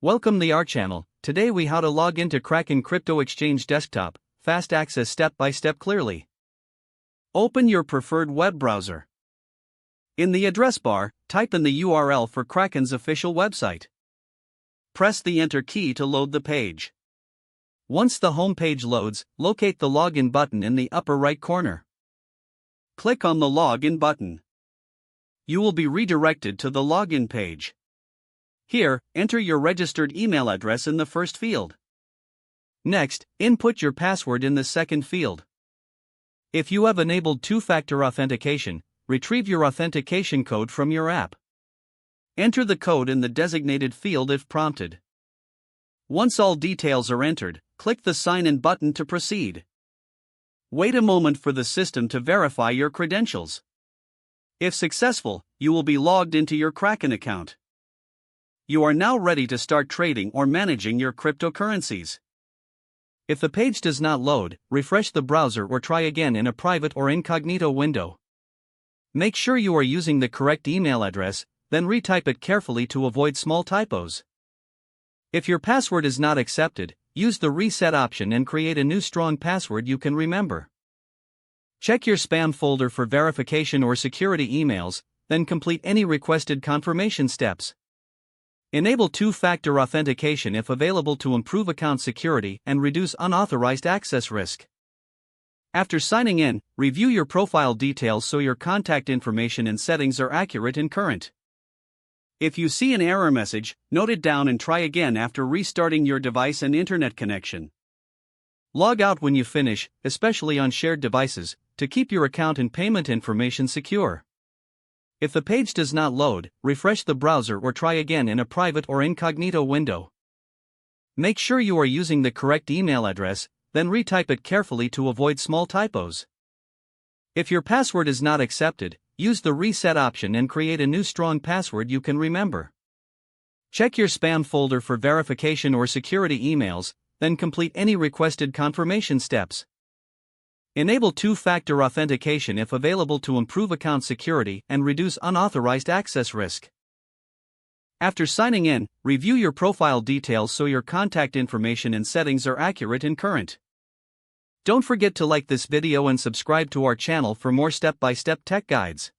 Welcome to our channel. Today we how to log into Kraken crypto exchange desktop, fast access step by step clearly. Open your preferred web browser. In the address bar, type in the URL for Kraken's official website. Press the enter key to load the page. Once the home page loads, locate the login button in the upper right corner. Click on the login button. You will be redirected to the login page. Here, enter your registered email address in the first field. Next, input your password in the second field. If you have enabled two-factor authentication, retrieve your authentication code from your app. Enter the code in the designated field if prompted. Once all details are entered, click the Sign In button to proceed. Wait a moment for the system to verify your credentials. If successful, you will be logged into your Kraken account. You are now ready to start trading or managing your cryptocurrencies. If the page does not load, refresh the browser or try again in a private or incognito window. Make sure you are using the correct email address, then retype it carefully to avoid small typos. If your password is not accepted, use the reset option and create a new strong password you can remember. Check your spam folder for verification or security emails, then complete any requested confirmation steps. Enable two-factor authentication if available to improve account security and reduce unauthorized access risk. After signing in, review your profile details so your contact information and settings are accurate and current. If you see an error message, note it down and try again after restarting your device and internet connection. Log out when you finish, especially on shared devices, to keep your account and payment information secure. If the page does not load, refresh the browser or try again in a private or incognito window. Make sure you are using the correct email address, then retype it carefully to avoid small typos. If your password is not accepted, use the reset option and create a new strong password you can remember. Check your spam folder for verification or security emails, then complete any requested confirmation steps. Enable two-factor authentication if available to improve account security and reduce unauthorized access risk. After signing in, review your profile details so your contact information and settings are accurate and current. Don't forget to like this video and subscribe to our channel for more step-by-step tech guides.